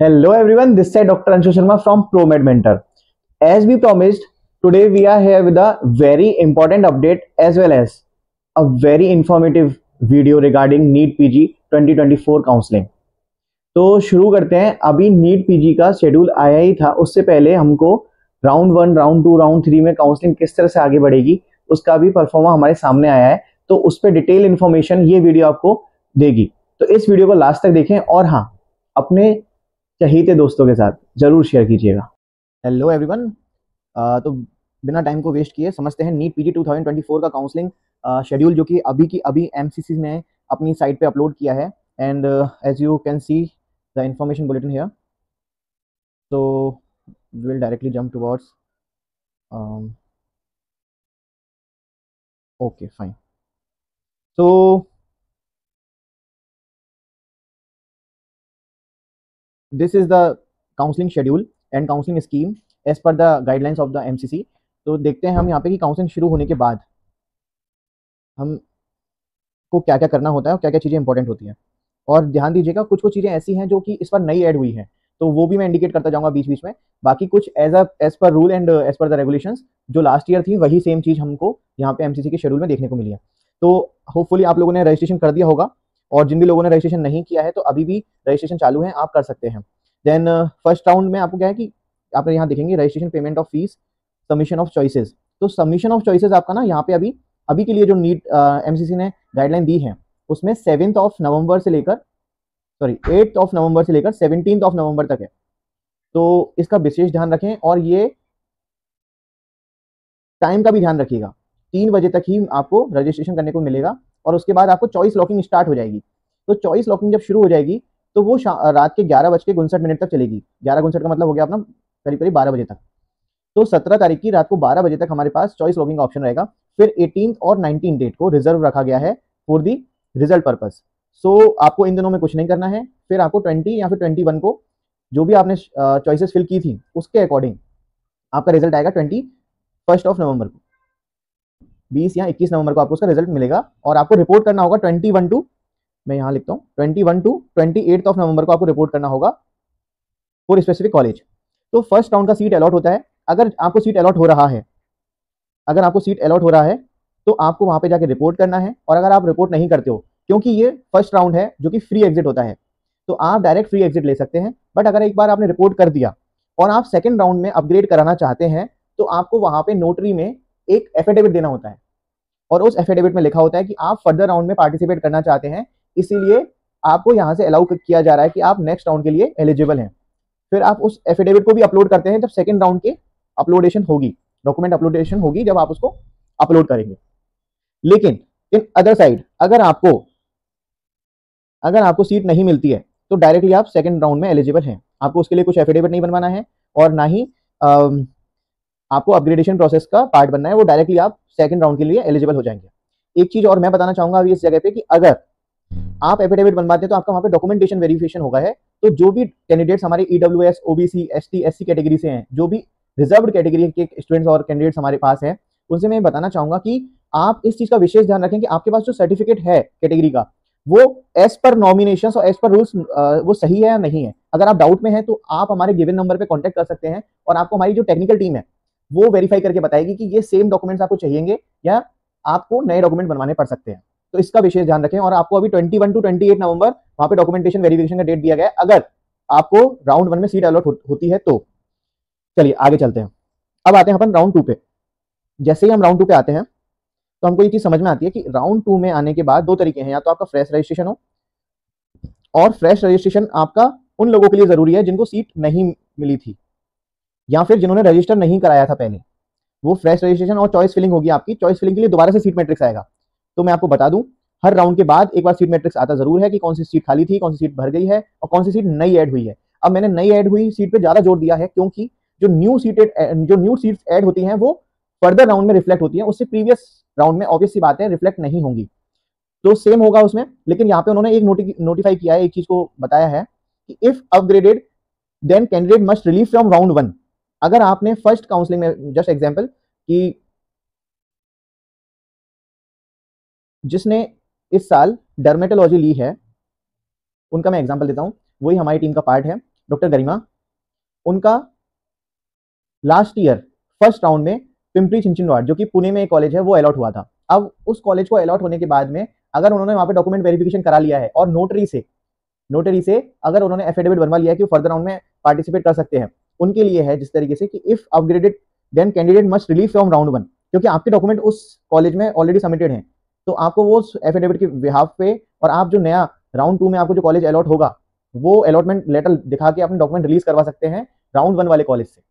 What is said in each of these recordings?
Hello everyone, this is Dr. Anshu Sharma from ProMed Mentor. As we promised, today we are here with a very important update as well as a very informative video regarding NEET PG 2024 counselling. तो शुरू करते हैं। अभी NEET PG का schedule आया ही था, उससे पहले हमको राउंड 1, राउंड 2, राउंड 3 में काउंसलिंग किस तरह से आगे बढ़ेगी उसका भी परफॉर्मा हमारे सामने आया है। तो उस पर डिटेल इन्फॉर्मेशन ये वीडियो आपको देगी, तो इस वीडियो को लास्ट तक देखें और हाँ, अपने चहीते दोस्तों के साथ जरूर शेयर कीजिएगा। हेलो एवरीवन, तो बिना टाइम को वेस्ट किए समझते हैं नीट पीजी 2024 का काउंसलिंग शेड्यूल, जो कि अभी की अभी एमसीसी ने अपनी साइट पे अपलोड किया है। And as you can see the information bulletin here, so we'll directly jump towards okay, fine. So this is the counseling schedule and counseling scheme as per the guidelines of the MCC. तो देखते हैं हम यहाँ पे कि counselling शुरू होने के बाद हम को क्या क्या करना होता है और क्या क्या चीज़ें इंपॉर्टेंट होती हैं। और ध्यान दीजिएगा, कुछ कुछ चीज़ें ऐसी हैं जो कि इस बार नई ऐड हुई हैं, तो वो भी मैं इंडिकेट करता जाऊंगा बीच बीच में। बाकी कुछ as per rule and as per the regulations जो लास्ट ईयर थी, वही सेम चीज़ हमको यहाँ पे एमसीसी के शेड्यूल में देखने को मिली है। तो होपफुली आप लोगों ने रजिस्ट्रेशन कर दिया होगा, और जिन भी लोगों ने रजिस्ट्रेशन नहीं किया है तो अभी भी रजिस्ट्रेशन चालू है, आप कर सकते हैं। देन फर्स्ट राउंड में आपको क्या है कि आप यहाँ देखेंगे registration, payment of fees, submission of choices. तो सबमिशन ऑफ चॉइसेस आपका ना यहाँ पे अभी के लिए जो नीट एमसीसी ने गाइडलाइन दी है उसमें 8 नवंबर से लेकर 17 नवंबर तक है। तो इसका विशेष ध्यान रखें और ये टाइम का भी ध्यान रखिएगा। 3 बजे तक ही आपको रजिस्ट्रेशन करने को मिलेगा और उसके बाद आपको चॉइस लॉकिंग स्टार्ट हो जाएगी। तो चॉइस लॉकिंग जब शुरू हो जाएगी तो वो रात के 11:59 तक चलेगी। 11:59 का मतलब हो गया अपना करीब करीब 12 बजे तक। तो 17 तारीख की रात को 12 बजे तक हमारे पास चॉइस लॉकिंग का ऑप्शन रहेगा। फिर 18 और 19 डेट को रिजर्व रखा गया है फॉर दी रिजल्ट पर्पज। सो आपको इन दिनों में कुछ नहीं करना है। फिर आपको 20 या फिर 21 को जो भी आपने चॉइसेस फिल की थी उसके अकॉर्डिंग आपका रिजल्ट आएगा 21 नवंबर को। 20 या 21 नवंबर को आपको उसका रिजल्ट मिलेगा और आपको रिपोर्ट करना होगा 21 टू, मैं यहाँ लिखता हूँ 21 टू 28 नवंबर को आपको रिपोर्ट करना होगा फॉर स्पेसिफिक कॉलेज। तो फर्स्ट राउंड का सीट अलॉट होता है। अगर आपको सीट अलॉट हो रहा है तो आपको वहां पे जाके रिपोर्ट करना है। और अगर आप रिपोर्ट नहीं करते हो, क्योंकि ये फर्स्ट राउंड है जो कि फ्री एग्जिट होता है, तो आप डायरेक्ट फ्री एग्जिट ले सकते हैं। बट अगर एक बार आपने रिपोर्ट कर दिया और आप सेकंड राउंड में अपग्रेड कराना चाहते हैं तो आपको वहां पे नोटरी में एक एफिडेविट देना होता है, और उस एफिडेविट में लिखा होता है कि आप फर्दर राउंड में पार्टिसिपेट करना चाहते हैं, इसीलिए आपको यहाँ से अलाउ किया जा रहा है कि आप नेक्स्ट राउंड के लिए एलिजिबल हैं। फिर आप उस एफिडेविट को भी अपलोड करते हैं जब सेकंड राउंड के अपलोडेशन होगी, डॉक्यूमेंट अपलोडेशन होगी, जब आप उसको अपलोड करेंगे। लेकिन इन अदर साइड अगर आपको सीट नहीं मिलती है तो डायरेक्टली आप सेकंड राउंड में एलिजिबल हैं। आपको उसके लिए कुछ एफिडेविट नहीं बनवाना है और ना ही आपको अपग्रेडेशन प्रोसेस का पार्ट बनना है। वो डायरेक्टली आप सेकंड राउंड के लिए एलिजिबल हो जाएंगे। एक चीज और मैं बताना चाहूंगा अभी इस जगह पे कि अगर आप एफिडेविट बनवाते हैं तो आपका वहां पे डॉक्यूमेंटेशन वेरिफिकेशन होगा है। तो जो भी कैंडिडेट्स हमारे EWS, OBC, ST, SC category से हैं, जो भी रिजर्व्ड कैटेगरी के स्टूडेंट्स और कैंडिडेट्स हमारे पास हैं, उनसे मैं बताना चाहूंगा कि आप इस चीज का विशेष ध्यान रखें कि आपके पास जो सर्टिफिकेट है कैटेगरी का, वो एज पर नॉमिनेशंस और एज पर रूल्स वो सही है या नहीं है। अगर आप डाउट में हैं तो आप हमारे गिवन नंबर पे कांटेक्ट कर सकते हैं और आपको हमारी जो टेक्निकल टीम है वो वेरीफाई करके बताएगी कि ये सेम डॉक्यूमेंट्स आपको चाहिएंगे या आपको नए डॉक्यूमेंट बनवाने पड़ सकते हैं। तो इसका विशेष ध्यान रखें। और आपको अभी 21 टू 28 नवंबर वहां पे डॉक्यूमेंटेशन वेरिफिकेशन का डेट दिया गया है, अगर आपको राउंड 1 में सीट अलॉट होती है तो। चलिए आगे चलते हैं। अब आते हैं अपन राउंड 2 पे। जैसे ही हम राउंड 2 पे आते हैं तो हमको ये चीज समझ में आती है कि राउंड 2 में आने के बाद 2 तरीके हैं, या तो आपका फ्रेश रजिस्ट्रेशन हो, और फ्रेश रजिस्ट्रेशन आपका उन लोगों के लिए जरूरी है जिनको सीट नहीं मिली थी या फिर जिन्होंने रजिस्टर नहीं कराया था पहले। वो फ्रेश रजिस्ट्रेशन और चॉइस फिलिंग होगी आपकी। चॉइस फिलिंग के लिए दोबारा से सीट मैट्रिक्स आएगा। तो मैं आपको बता दूं, हर राउंड के बाद एक बार सीट मैट्रिक्स आता जरूर है कि कौन सी सीट खाली थी, कौन सी सीट भर गई है और कौन सी सीट नई ऐड हुई है। अब मैंने नई ऐड हुई सीट पे ज्यादा जोर दिया है क्योंकि जो न्यू सीट्स ऐड होती हैं वो फर्दर राउंड में रिफ्लेक्ट होती हैं, उससे प्रीवियस राउंड में ऑब्वियस सी बात है रिफ्लेक्ट नहीं होंगी। तो सेम होगा उसमें। लेकिन यहाँ पे उन्होंने एक नोटिफाई किया है, एक चीज को बताया है कि if upgraded then candidate must relieve from round 1। अगर आपने फर्स्ट काउंसलिंग में, जस्ट एग्जांपल कि जिसने इस साल डर्मेटोलॉजी ली है, उनका मैं एग्जांपल देता हूं, वही हमारी टीम का पार्ट है। डॉक्टर गरिमा, उनका लास्ट ईयर फर्स्ट राउंड में पिंपरी चिंचवड जो कि पुणे में एक कॉलेज है वो अलॉट हुआ था। अब उस कॉलेज को अलॉट होने के बाद में अगर उन्होंने वहां पे डॉक्यूमेंट वेरिफिकेशन करा लिया है और नोटरी से अगर उन्होंने एफिडेविट बनवा लिया है कि फर्दर राउंड में पार्टिसिपेट कर सकते हैं, उनके लिए है जिस तरीके से कि if upgraded then candidate must relieve from round 1, क्योंकि आपके डॉक्यूमेंट उस कॉलेज में ऑलरेडी सबमिटेड हैं, तो आपको वो एफिडेविट के बिहाफ पे और आप जो नया राउंड 2 में आपको जो कॉलेज अलॉट होगा वो अलॉटमेंट लेटर दिखा के अपने डॉक्यूमेंट रिलीज करवा सकते हैं राउंड 1 वाले कॉलेज से।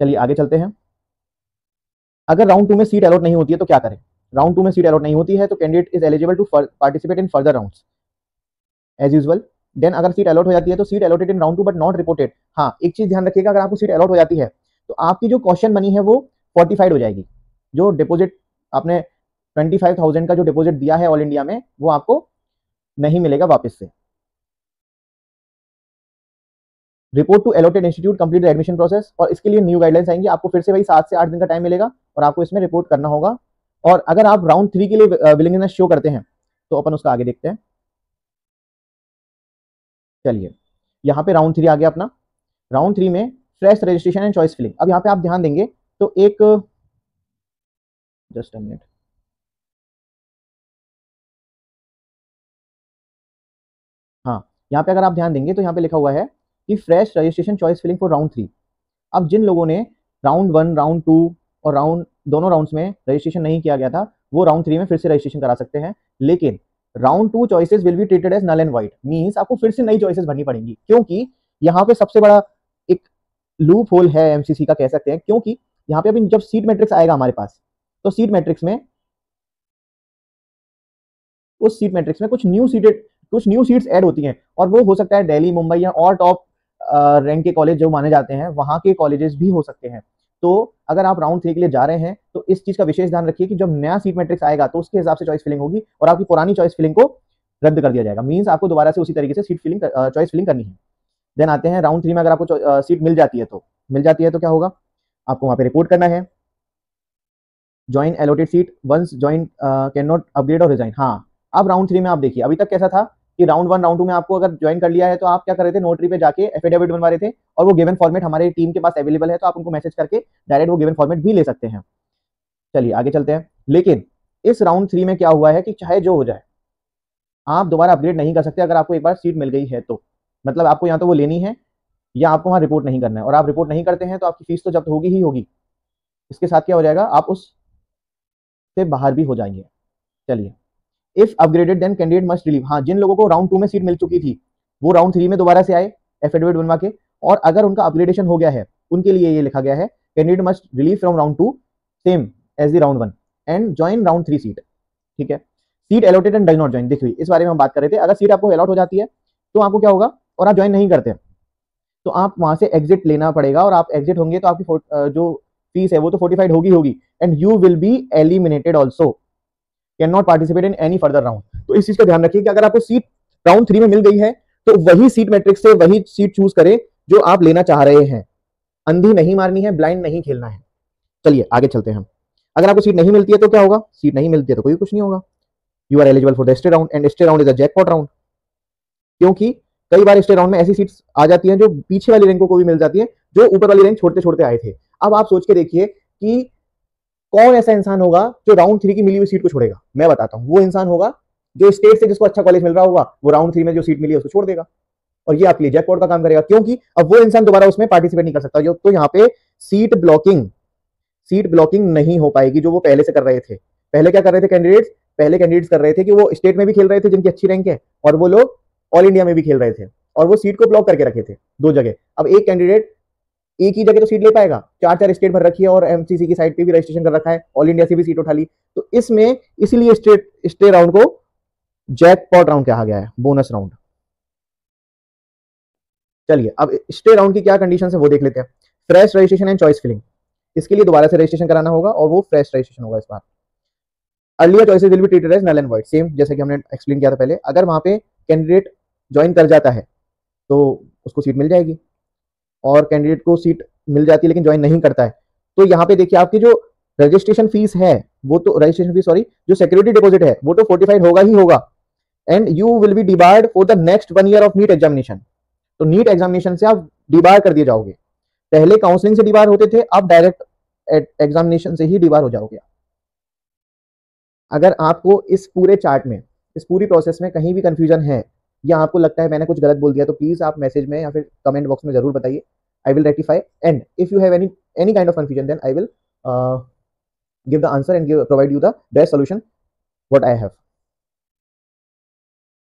चलिए आगे चलते हैं। अगर राउंड 2 में सीट अलॉट नहीं होती है तो क्या करें? राउंड 2 में सीट अलॉट नहीं होती है तो candidate is eligible to participate in further rounds as usual. Then अगर सीट अलॉट हो जाती है तो seat allotted in round 2 but not reported. हाँ, एक चीज ध्यान रखिएगा, अगर आपको सीट अलॉट हो जाती है तो आपकी जो क्वेश्चन बनी है वो फोर्टिफाइड हो जाएगी। जो डिपॉजिट आपने 25,000 का जो डिपॉजिट दिया है ऑल इंडिया में वो आपको नहीं मिलेगा वापस से। Report to allotted institute, complete the admission process, और इसके लिए न्यू गाइडलाइंस आएंगी। आपको फिर से वही 7 से 8 दिन का टाइम मिलेगा और आपको इसमें रिपोर्ट करना होगा। और अगर आप राउंड 3 के लिए विलिंगनेस शो करते हैं तो अपन उसका आगे देखते हैं। चलिए यहाँ पे राउंड 3 आ गया अपना। राउंड 3 में fresh registration and choice filling. अब यहाँ पे आप ध्यान देंगे तो एक जस्ट अ मिनट, हाँ यहाँ पे अगर आप ध्यान देंगे तो यहाँ पे लिखा हुआ है कि fresh registration choice filling for round 3। अब जिन लोगों ने राउंड 1, राउंड 2 और दोनों राउंड्स में रजिस्ट्रेशन नहीं किया गया था वो राउंड 3 में फिर से रजिस्ट्रेशन करा सकते हैं, लेकिन round 2 choices will be treated as null and void. Means आपको फिर से नई चॉइसेस भरनी पड़ेंगी, क्योंकि यहाँ पे सबसे बड़ा एक लूप होल है एमसीसी का, कह सकते हैं, क्योंकि यहाँ पे अभी जब सीट मैट्रिक्स आएगा हमारे पास तो सीट मैट्रिक्स में उस सीट मैट्रिक्स में कुछ न्यू सीट्स ऐड होती हैं और वो हो सकता है दिल्ली, मुंबई या और टॉप रैंक के कॉलेज जो माने जाते हैं वहां के कॉलेजेस भी हो सकते हैं। तो अगर आप राउंड 3 के लिए जा रहे हैं तो इस चीज का विशेष ध्यान रखिए कि जब नया सीट मैट्रिक्स आएगा तो उसके हिसाब से चॉइस फिलिंग होगी और आपकी पुरानी चॉइस फिलिंग को रद्द कर दिया जाएगा। मींस आपको दोबारा से उसी तरीके से चॉइस फिलिंग करनी है। देन आते हैं राउंड 3 में अगर आपको सीट मिल जाती है तो क्या होगा? आपको वहां पे रिपोर्ट करना है। Join allotted seat once join can not upgrade और रिजाइन। हाँ, अब राउंड 3 में आप देखिए अभी तक कैसा था कि राउंड 1, राउंड 2 में आपको अगर ज्वाइन कर लिया है तो आप क्या कर रहे थे, नोटरी पे जाके एफिडेविट बनवा रहे थे और वो गिवन फॉर्मेट हमारे टीम के पास अवेलेबल है तो आप उनको मैसेज करके डायरेक्ट वो गिवन फॉर्मेट भी ले सकते हैं। चलिए आगे चलते हैं। लेकिन इस राउंड 3 में क्या हुआ है कि चाहे जो हो जाए आप दोबारा अपग्रेड नहीं कर सकते अगर आपको एक बार सीट मिल गई है तो। मतलब आपको या तो वो लेनी है या आपको वहां रिपोर्ट नहीं करना है, और आप रिपोर्ट नहीं करते हैं तो आपकी फीस तो जब्त होगी ही होगी। इसके साथ क्या हो जाएगा, आप उस से बाहर भी हो जाएंगे। चलिए, if upgraded then candidate must relieve. हाँ, जिन लोगों को राउंड 2 में सीट मिल चुकी थी वो राउंड 3 में दोबारा से आए एफिडेविट बनवा के, और अगर उनका अपग्रेडेशन हो गया है उनके लिए ये लिखा गया है candidate must relieve from round 2 same as the round 1 and join round 3 seat. ठीक है, seat allotted and does not join. देखिए इस बारे में हम बात कर रहे थे। अगर सीट आपको अलॉट हो जाती है तो आपको क्या होगा और आप ज्वाइन नहीं करते तो आप वहां से एग्जिट लेना पड़ेगा, और आप एग्जिट होंगे तो आपकी जो फीस है वो तो फोर्टिफाइड होगी and you will be eliminated also, can not participate in any further round. तो इस चीज का ध्यान रखिए कि अगर आपको सीट राउंड 3 में मिल गई है तो वही सीट मैट्रिक्स से वही सीट चूज करें जो आप लेना चाह रहे हैं। अंधी नहीं मारनी है, ब्लाइंड नहीं खेलना है। चलिए आगे चलते हैं। अगर आपको सीट नहीं मिलती है तो क्या होगा? सीट नहीं मिलती है तो कोई कुछ नहीं होगा। You are eligible for the stray round and stray round is a jackpot round, क्योंकि कई बार स्टे राउंड में ऐसी सीट्स आ जाती हैं जो पीछे वाली रैंकों को भी मिल जाती है जो ऊपर वाली रैंक छोड़ते छोड़ते आए थे। अब आप सोच के देखिए कि कौन ऐसा इंसान होगा जो राउंड 3 की मिली हुई सीट को छोड़ेगा। मैं बताता हूं, वो इंसान होगा जो स्टेट से जिसको अच्छा कॉलेज मिल रहा होगा वो राउंड 3 में जो सीट मिली है उसको छोड़ देगा और ये आपके लिए जैकपॉट का काम करेगा, क्योंकि अब वो इंसान दोबारा उसमें पार्टिसिपेट नहीं कर सकता। तो यहाँ पे सीट ब्लॉकिंग नहीं हो पाएगी जो वो पहले से कर रहे थे। पहले क्या कर रहे थे कैंडिडेट्स कर रहे थे कि वो स्टेट में भी खेल रहे थे जिनकी अच्छी रैंक है और वो लोग ऑल इंडिया में भी खेल रहे थे और वो सीट को ब्लॉक करके रखे थे 2 जगह। अब एक कैंडिडेट एक ही जगह तो सीट ले पाएगा, 4 स्टेट भर रखी है और एमसीसी की साइट पे भी रजिस्ट्रेशन कर रखा है, ऑल इंडिया से भी सीट उठा ली, तो इसमें इसीलिए स्टे राउंड को जैकपॉट राउंड कहा गया है, बोनस राउंड। चलिए अब स्टे राउंड की क्या कंडीशन है वो देख लेते हैं। Fresh registration and choice filling, इसके लिए दोबारा से रजिस्ट्रेशन कराना होगा और वो फ्रेश रजिस्ट्रेशन होगा इस बार। Earlier choices will be treated as null and void, same जैसे कि हमने एक्सप्लेन किया था पहले। अगर वहां पे कैंडिडेट ज्वाइन कर जाता है तो उसको सीट मिल जाएगी, और कैंडिडेट को सीट मिल जाती है लेकिन ज्वाइन नहीं करता है तो यहाँ पे देखिए आपकी जो रजिस्ट्रेशन फीस है वो तो जो सिक्योरिटी डिपॉजिट है वो तो फोर्टिफाइड होगा ही होगा, and you will be debarred for the next 1 year of NEET examination. तो नीट एग्जामिनेशन से आप डिबार कर दिए जाओगे। पहले काउंसलिंग से डिबार होते थे, अब डायरेक्ट एग्जामिनेशन से ही डिबार हो जाओगे। अगर आपको इस पूरे चार्ट में, इस पूरी प्रोसेस में कहीं भी कंफ्यूजन है या आपको लगता है मैंने कुछ गलत बोल दिया, तो प्लीज आप मैसेज में या फिर कमेंट बॉक्स में जरूर बताइए। I will rectify, and if you have any kind of confusion, then I will give the answer and provide you the best solution what I have.